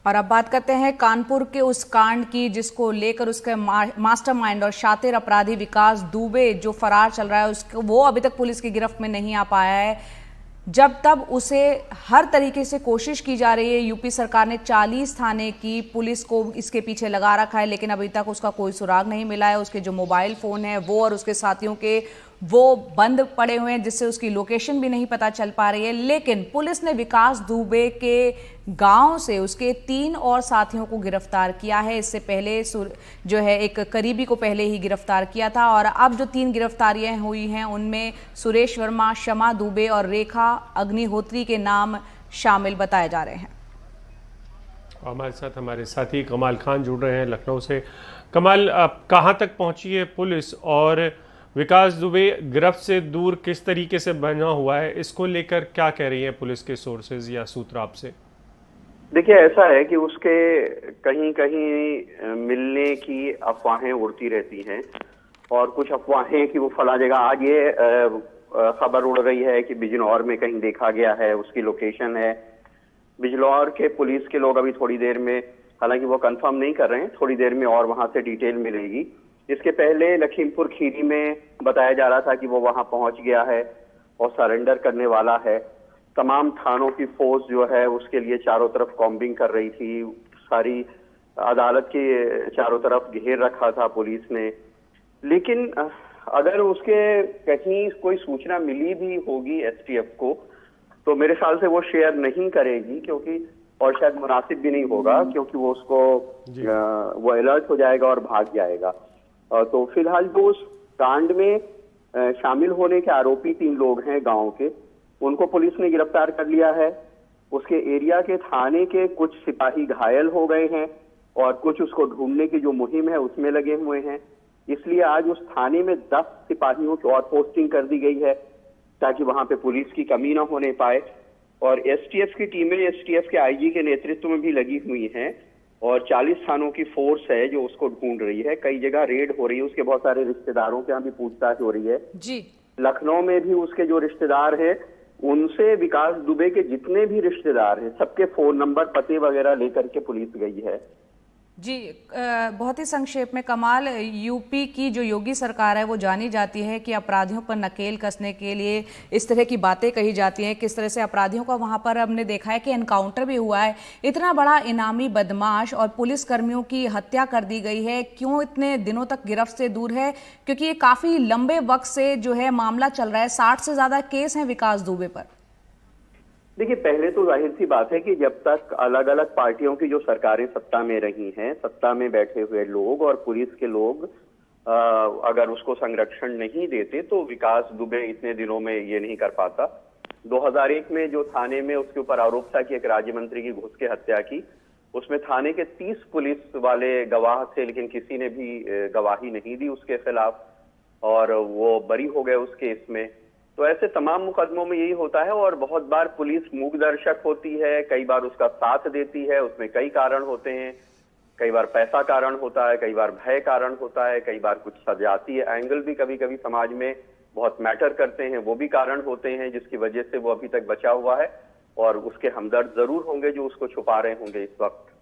और अब बात करते हैं कानपुर के उस कांड की जिसको लेकर उसके मास्टरमाइंड और शातिर अपराधी विकास दुबे जो फरार चल रहा है उसको वो अभी तक पुलिस की गिरफ्त में नहीं आ पाया है। जब तब उसे हर तरीके से कोशिश की जा रही है। यूपी सरकार ने 40 थाने की पुलिस को इसके पीछे लगा रखा है, लेकिन अभी तक उसका कोई सुराग नहीं मिला है। उसके जो मोबाइल फोन है वो और उसके साथियों के वो बंद पड़े हुए हैं, जिससे उसकी लोकेशन भी नहीं पता चल पा रही है। लेकिन पुलिस ने विकास दुबे के गांव से उसके 3 और साथियों को गिरफ्तार किया है। इससे पहले जो है एक करीबी को पहले ही गिरफ्तार किया था और अब जो 3 गिरफ्तारियां हुई हैं उनमें सुरेश वर्मा, शमा दुबे और रेखा अग्निहोत्री के नाम शामिल बताए जा रहे हैं। हमारे साथ हमारे साथी कमाल खान जुड़ रहे हैं लखनऊ से। कमाल, कहाँ तक पहुंची है पुलिस और विकास दुबे गिरफ्त से दूर किस तरीके से बना हुआ है, इसको लेकर क्या कह रही है पुलिस के सोर्सेज या सूत्र आपसे? देखिए, ऐसा है कि उसके कहीं कहीं मिलने की अफवाहें उड़ती रहती हैं और कुछ अफवाहें कि वो फला जगह। आज ये खबर उड़ रही है कि बिजनौर में कहीं देखा गया है, उसकी लोकेशन है। बिजनौर के पुलिस के लोग अभी थोड़ी देर में, हालांकि वो कंफर्म नहीं कर रहे हैं, थोड़ी देर में और वहां से डिटेल मिलेगी। इसके पहले लखीमपुर खीरी में बताया जा रहा था कि वो वहां पहुंच गया है और सरेंडर करने वाला है। तमाम थानों की फोर्स जो है उसके लिए चारों तरफ कॉम्बिंग कर रही थी। सारी अदालत के चारों तरफ घेर रखा था पुलिस ने। लेकिन अगर उसके कहीं कोई सूचना मिली भी होगी एसटीएफ को, तो मेरे ख्याल से वो शेयर नहीं करेगी, क्योंकि और शायद मुनासिब भी नहीं होगा, क्योंकि वो उसको वो अलर्ट हो जाएगा और भाग जाएगा। तो फिलहाल जो उस कांड में शामिल होने के आरोपी 3 लोग हैं गांव के, उनको पुलिस ने गिरफ्तार कर लिया है। उसके एरिया के थाने के कुछ सिपाही घायल हो गए हैं और कुछ उसको ढूंढने की जो मुहिम है उसमें लगे हुए हैं। इसलिए आज उस थाने में 10 सिपाहियों की और पोस्टिंग कर दी गई है ताकि वहां पे पुलिस की कमी ना होने पाए। और एसटीएफ की टीमें एसटीएफ के आईजी के नेतृत्व में भी लगी हुई हैं और 40 थानों की फोर्स है जो उसको ढूंढ रही है। कई जगह रेड हो रही है, उसके बहुत सारे रिश्तेदारों के यहाँ भी पूछताछ हो रही है जी। लखनऊ में भी उसके जो रिश्तेदार हैं उनसे विकास दुबे के जितने भी रिश्तेदार हैं सबके फोन नंबर, पते वगैरह लेकर के पुलिस गई है। जी, बहुत ही संक्षेप में कमाल, यूपी की जो योगी सरकार है वो जानी जाती है कि अपराधियों पर नकेल कसने के लिए इस तरह की बातें कही जाती हैं। किस तरह से अपराधियों का वहां पर हमने देखा है कि एनकाउंटर भी हुआ है। इतना बड़ा इनामी बदमाश और पुलिस कर्मियों की हत्या कर दी गई है, क्यों इतने दिनों तक गिरफ्त से दूर है? क्योंकि ये काफी लंबे वक्त से जो है मामला चल रहा है। 60 से ज्यादा केस हैं विकास दुबे पर। देखिए, पहले तो जाहिर सी बात है कि जब तक अलग अलग पार्टियों की जो सरकारें सत्ता में रही हैं, सत्ता में बैठे हुए लोग और पुलिस के लोग अगर उसको संरक्षण नहीं देते तो विकास दुबे इतने दिनों में ये नहीं कर पाता। 2001 में जो थाने में उसके ऊपर आरोप था कि एक राज्य मंत्री की घुस के हत्या की, उसमें थाने के 30 पुलिस वाले गवाह थे, लेकिन किसी ने भी गवाही नहीं दी उसके खिलाफ और वो बरी हो गए उस केस में। तो ऐसे तमाम मुकदमों में यही होता है और बहुत बार पुलिस मूक दर्शक होती है, कई बार उसका साथ देती है। उसमें कई कारण होते हैं, कई बार पैसा कारण होता है, कई बार भय कारण होता है, कई बार कुछ सजाती है एंगल भी कभी कभी समाज में बहुत मैटर करते हैं, वो भी कारण होते हैं जिसकी वजह से वो अभी तक बचा हुआ है। और उसके हमदर्द जरूर होंगे जो उसको छुपा रहे होंगे इस वक्त।